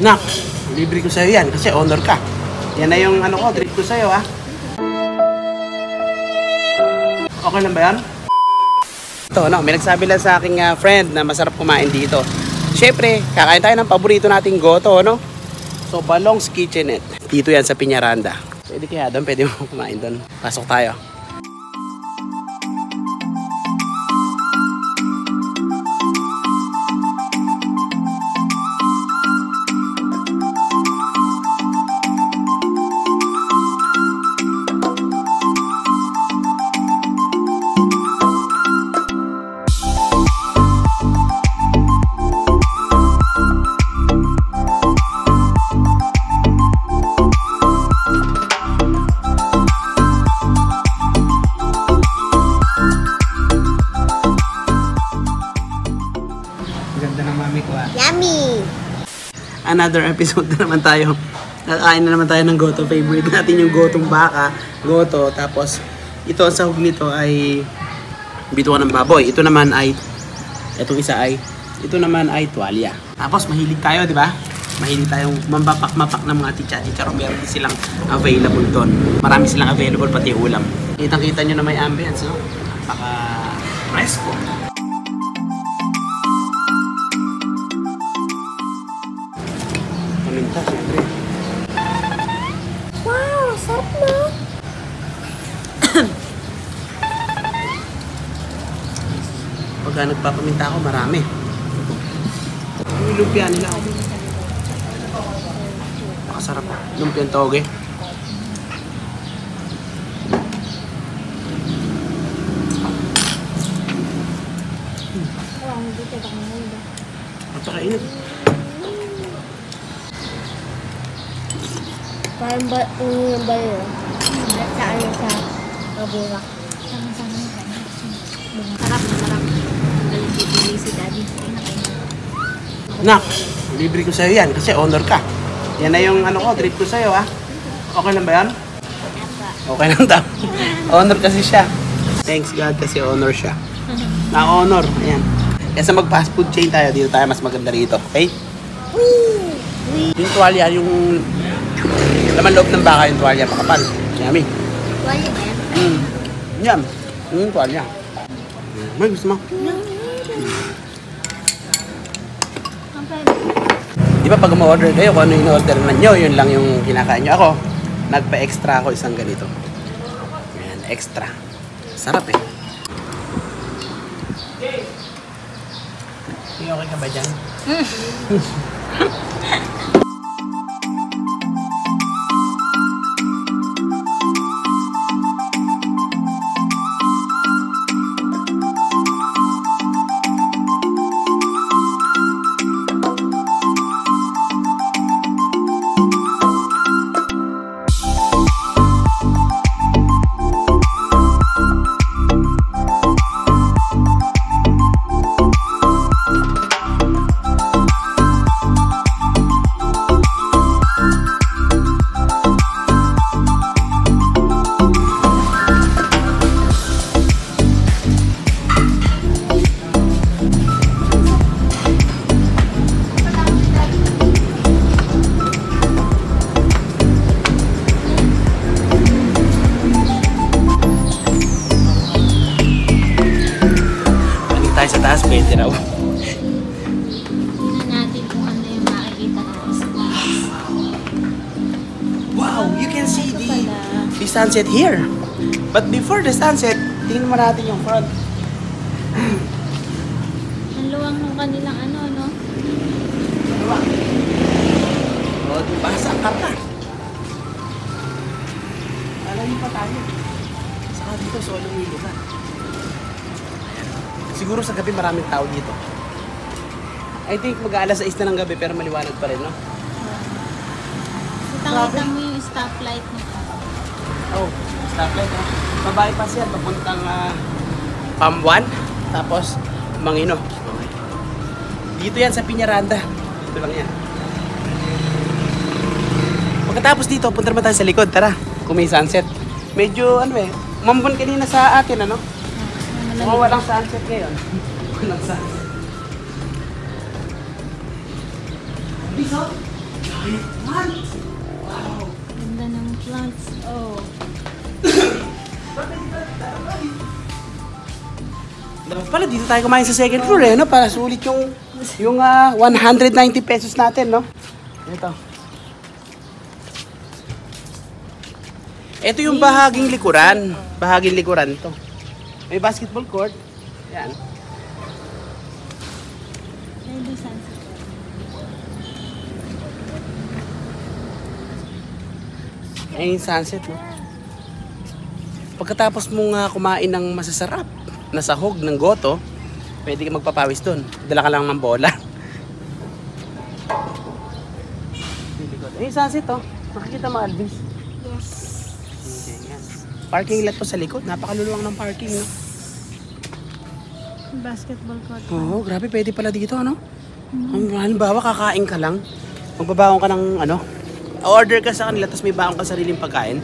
Nak, libre ko sa'yo yan kasi honor ka. Yan na yung ano ko, treat ko sa'yo ha. Okay lang ba yan? Ito, no, may nagsabi lang sa aking friend na masarap kumain dito. Siyempre, kakain tayo ng paborito nating goto, no? So, Balong's Kitchenette. Dito yan sa Peñaranda. Pwede kaya doon, pwede mo kumain doon. Pasok tayo. Ganda ng mami ko Yummy! Another episode na naman tayo. Kakain na naman tayo ng goto. Favorite natin yung gotong baka. Goto. Tapos, ito ang sahog nito ay bituan ng baboy. Ito naman ay, ito naman ay tuwalya. Tapos, mahilig tayo, di ba? Mahilig tayong mambapak-mapak ng mga ticha-ticharo. Meron din silang available doon. Marami silang available pati ulam. Kitang-kita nyo na may ambience, no? Napaka-fresco. Paminta, siyempre. Wow, sarap mo! Pagka nagpapaminta ako, marami. Yung lumpia nila. Nakasarap. Lumpiang toge. Napakainit. Parang ba yung bayo? Sa ano sa kaburak? Sarap. Galing si Daddy. Nak, libre ko sa'yo yan kasi honor ka. Yan na yung ano ko, treat ko sa'yo ha. Okay lang ba yan? Okay lang daw. Honor kasi siya. Thanks God kasi honor siya. Na-honor. Ayan. Kaya mag-fast food chain tayo, dito tayo mas maganda rito. Okay? Yung tuwalya, yung laman loob ng baka yung tuwalya, makapal. Yummy. Wali ba yan? Yum. Yung tuwalya. May gusto mo? Di ba pag ma-order kayo, kung ano yung order na nyo, yun lang yung kinakain nyo. Ako, nagpa-extra ako isang ganito. Ayan, extra. Sarap eh. Okay ka ba dyan? Sa taas, pwede raw. Tingnan natin kung ano yung makikita natin sa taas. Wow, you can see the sunset here. But before the sunset, tingnan mo natin yung front. Ang luwang ng kanilang ano, no? Luwang. O, diba? Saan ka pa? Alam mo pa tayo. Saka dito, solo yung lugar. Siguro sa gabi maraming tao dito. I think mag-aalas 6 na ng gabi pero maliwanag pa rin, no? Kitang-kita mo yung stoplight nito. Oh, stoplight, no? Babae pa siya, papuntang Pamwan, tapos Mangino. Okay. Dito yan sa Peñaranda. Dito lang yan. Pagkatapos dito, punta naman tayo sa likod. Tara, kung may sunset. Medyo, ano eh, umambon kanina sa atin, ano? Walang sunset ngayon. Walang sunset. Biso? Ganda ng plants. Oh. Dapat pala dito tayo kumain sa second floor eh, no? Para sulit yung 190 pesos natin, no? Ito. Ito yung bahaging likuran. Bahaging likuran to. May basketball court. Yan. Ay, doon sunset. Ayun yung sunset, no? Pagkatapos mong kumain ng masasarap na sahog ng goto, pwede ka magpapawis doon. Dala ka lang ng bola. Ayun yung sunset, oh. Makikita mo, Alvis. Yes. Okay, yan. Parking lot po sa likod. Napakaluluwang ng parking, no? Basketball court. Oo, grabe. Pwede pala dito, ano? Halimbawa, kakain ka lang. Magbabaon ka ng, order ka sa kanila, tapos may baon ka sariling pagkain.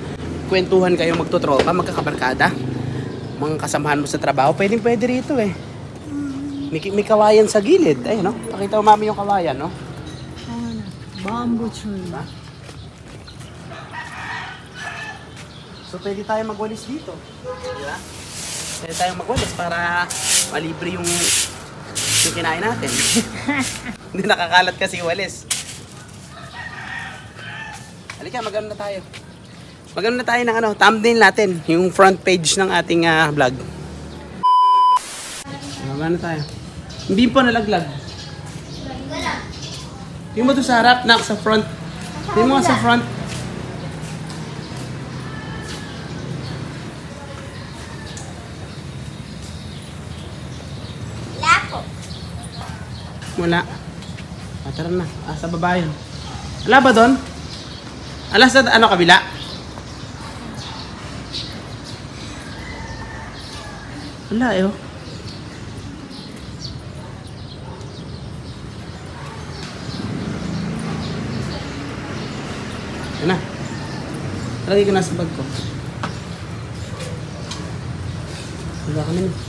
Kwentuhan kayo, magtutropa, magkakabarkada. Mga kasamahan mo sa trabaho, pwede rito eh. May kawayan sa gilid. Ayun, no? Pakita mo, mami, yung kawayan, no? Oo na. Bamboo tree. Diba? So, pwede tayo magwalis dito. Diba? Pwede tayong magwalis para malibre yung kinain natin. Hindi nakakalat kasi walis. Halika, magano na tayo. Magano na tayo ng thumbnail natin. Yung front page ng ating vlog. Magano tayo. Hindi po nalaglag. Tingin mo doon sa harap, nak, sa front. Tingin mo sa front. Lapo. Wala. Tara na. Sa baba yun. Wala ba doon? Ala sa kabila? Wala eh. Yan na. Lagay ko na sa bag ko. Wala ka na.